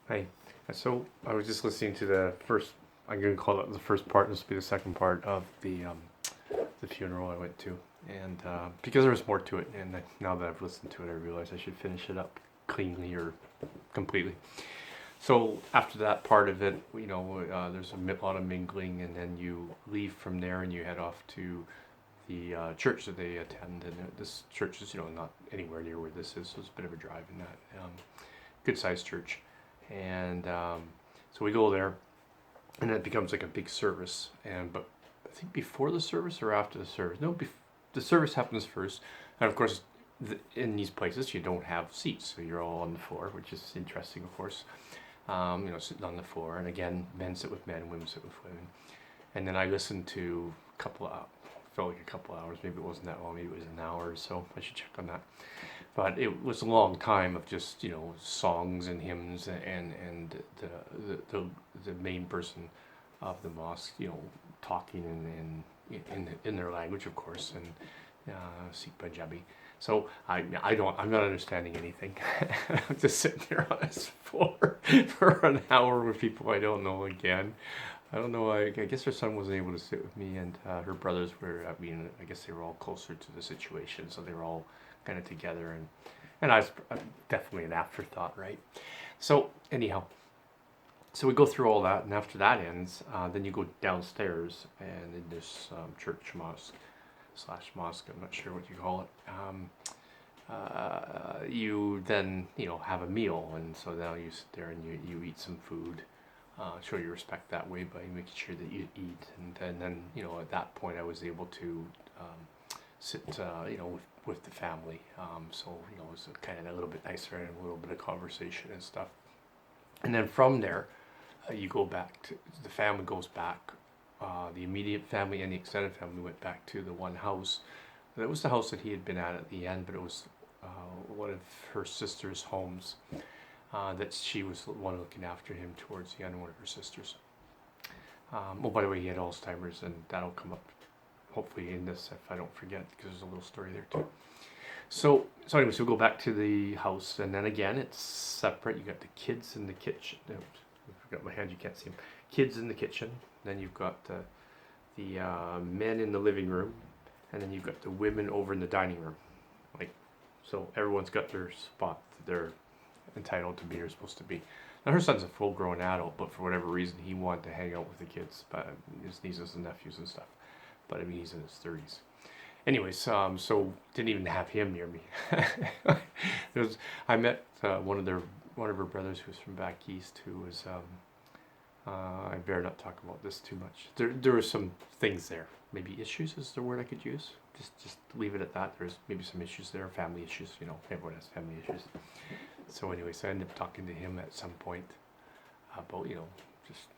Hi. So I was just listening to the first. I'm going to call it the first part. This will be the second part of the funeral I went to, and because there was more to it, and now that I've listened to it, I realize I should finish it up cleanly or completely. So after that part of it, there's a lot of mingling, and then you leave from there and you head off to the church that they attend. And this church is, not anywhere near where this is, so it's a bit of a drive in that. Good sized church. And so we go there, and it becomes like a big service. But I think before the service or after the service? No, the service happens first, and of course, in these places you don't have seats, so you're all on the floor, which is interesting, of course. Sitting on the floor, and again, men sit with men, women sit with women. And then I listened to a couple of, felt like a couple hours. Maybe it wasn't that long. Maybe it was an hour or so. I should check on that. But it was a long time of just songs and hymns and the main person of the mosque talking in their language, of course, and Sikh Punjabi. So I'm not understanding anything. I'm just sitting there on this floor for an hour with people I don't know again. I don't know. I guess her son wasn't able to sit with me, and her brothers were. I guess they were all closer to the situation, so they were all kind of together, and I was definitely an afterthought, right? So anyhow, so we go through all that, and after that ends, then you go downstairs, and in this church mosque slash mosque, I'm not sure what you call it. You then have a meal, and so now you sit there and you eat some food. Show your respect that way by making sure that you eat, and then at that point I was able to sit with the family. So it was kind of a little bit nicer and a little bit of conversation and stuff. And then from there, you go back to the family goes back. The immediate family and the extended family went back to the one house. That was the house that he had been at the end, but it was one of her sister's homes that she was the one looking after him towards the end, one of her sisters. Oh, by the way, he had Alzheimer's, and that'll come up hopefully in this if I don't forget, because there's a little story there too. So anyway, so we'll go back to the house, and then again, it's separate. You got the kids in the kitchen. I forgot my hand, you can't see them. Kids in the kitchen. Then you've got the men in the living room, and then you've got the women over in the dining room. So everyone's got their spot that they're entitled to be or supposed to be. Now her son's a full-grown adult, but for whatever reason he wanted to hang out with the kids, but his nieces and nephews and stuff. But he's in his 30s. Anyways, so didn't even have him near me. I met one of her brothers who was from back east, who was I better not talk about this too much. There were some things there. Maybe issues is the word I could use. Just leave it at that. There's maybe some issues there, family issues. Everyone has family issues. So anyways, I ended up talking to him at some point about just.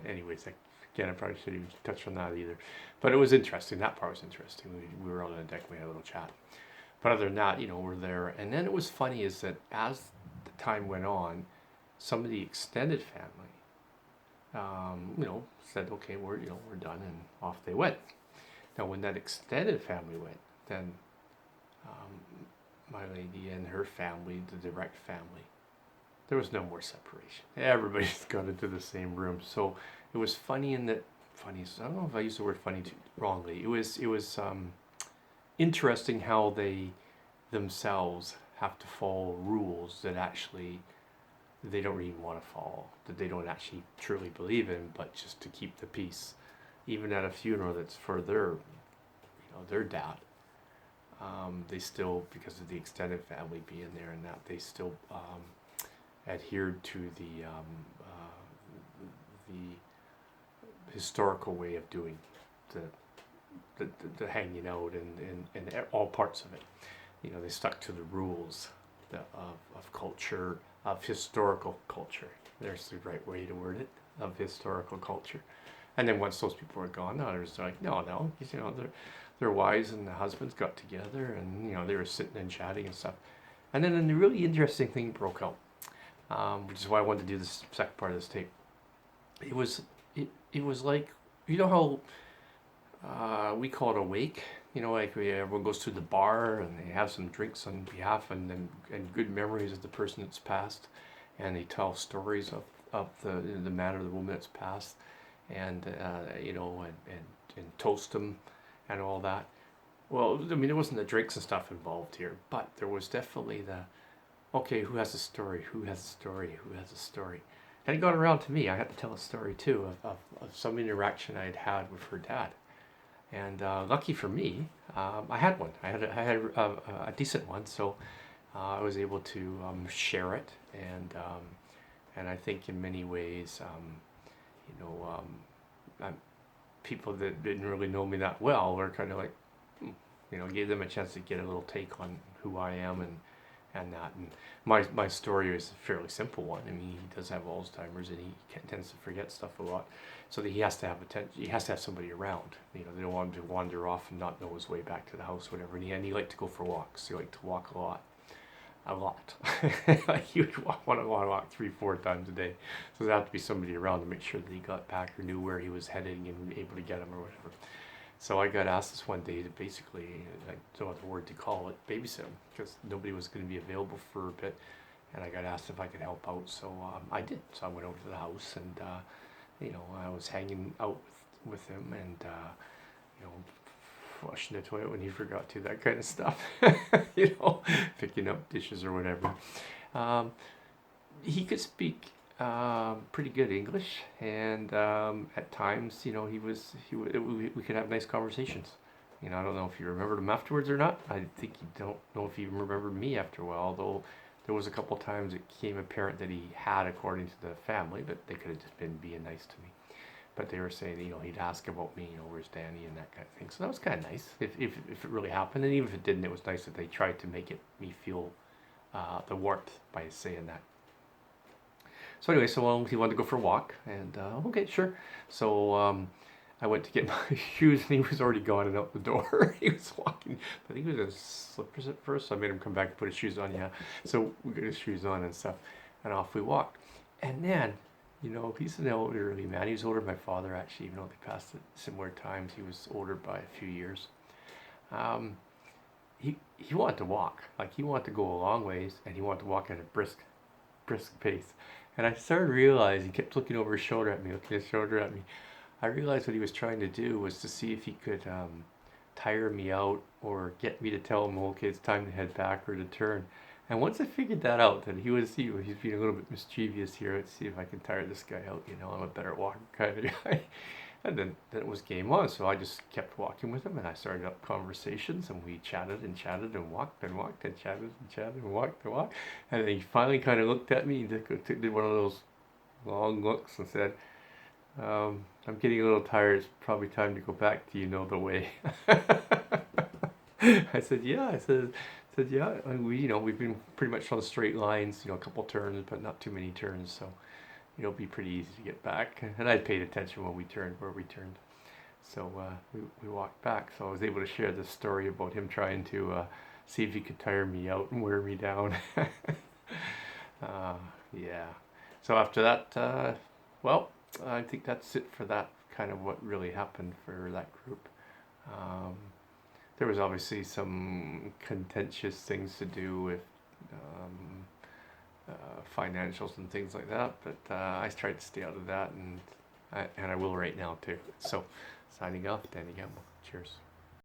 Anyways, again, I probably shouldn't even touch on that either. But it was interesting. That part was interesting. We were on the deck. We had a little chat. But other than that, we're there. And then it was funny is that as the time went on, some of the extended family said, okay, we're done, and off they went. Now, when that extended family went, then my lady and her family, the direct family, there was no more separation. Everybody's got into the same room. So it was funny in that, I don't know if I used the word funny wrongly. It was interesting how they themselves have to follow rules that actually they don't even want to follow, that they don't actually truly believe in, but just to keep the peace. Even at a funeral that's for their dad, they still, because of the extended family being there and that, they still adhered to the historical way of doing the hanging out and all parts of it. They stuck to the rules of culture, of historical culture. There's the right way to word it, of historical culture. And then once those people were gone, others were like, no, their wives and the husbands got together, and they were sitting and chatting and stuff. And then a really interesting thing broke out, which is why I wanted to do this second part of this tape. It was like, how we call it a wake. Like everyone goes to the bar and they have some drinks on behalf and good memories of the person that's passed. and they tell stories of the man or the woman that's passed, and and toast them and all that. Well, I mean, there wasn't the drinks and stuff involved here, but there was definitely the, okay, who has a story? Who has a story? Who has a story? And it got around to me. I had to tell a story too of some interaction I had had with her dad. And lucky for me, I had one. I had a decent one, so I was able to share it, and I think in many ways, you know, people that didn't really know me that well were kind of like, gave them a chance to get a little take on who I am and that. And my story is a fairly simple one. I mean, he does have Alzheimer's, and he tends to forget stuff a lot, so that he has to have he has to have somebody around. They don't want him to wander off and not know his way back to the house, whatever. And he liked to go for walks. He liked to walk a lot. Like he would want to walk 3-4 times a day. So there had to be somebody around to make sure that he got back or knew where he was heading and able to get him or whatever. So I got asked this one day to basically, I don't know the word to call it, babysit him, because nobody was going to be available for a bit, and I got asked if I could help out. So I did. So I went over to the house, and I was hanging out with him, and flushing the toilet when he forgot to, that kind of stuff. Picking up dishes or whatever. He could speak pretty good English, and at times, we could have nice conversations. I don't know if you remembered him afterwards or not. I think you don't know if he remembered me after a while, although there was a couple times it became apparent that he had, according to the family, but they could have just been being nice to me. But they were saying, he'd ask about me, where's Danny and that kind of thing. So that was kind of nice, if it really happened. And even if it didn't, it was nice that they tried to make me feel the warmth by saying that. So anyway, he wanted to go for a walk, and okay, sure. So I went to get my shoes, and he was already gone and out the door. He was walking. I think he was in slippers at first, so I made him come back and put his shoes on. Yeah, so we got his shoes on and stuff, and off we walked. And man, he's an elderly man. He was older than my father, actually, even though they passed at similar times. He was older by a few years. He wanted to walk. Like, he wanted to go a long ways, and he wanted to walk at a brisk pace. And I started realizing, he kept looking over his shoulder at me. I realized what he was trying to do was to see if he could tire me out or get me to tell him, okay, it's time to head back or to turn. And once I figured that out, that he's being a little bit mischievous here, let's see if I can tire this guy out, I'm a better walker kind of guy. And then it was game on, so I just kept walking with him, and I started up conversations, and we chatted and walked and walked and chatted and walked. And then he finally kind of looked at me and did one of those long looks and said, I'm getting a little tired, it's probably time to go back, do you know the way? I said, yeah. I said, yeah, and we've been pretty much on straight lines, a couple turns, but not too many turns, so it'll be pretty easy to get back. And I paid attention when we turned, where we turned. So we walked back. So I was able to share this story about him trying to see if he could tire me out and wear me down. Yeah. So after that, well, I think that's it for that, kind of what really happened for that group. There was obviously some contentious things to do with financials and things like that, but I tried to stay out of that, and I will right now too. So, signing off, Danny Gamble. Cheers.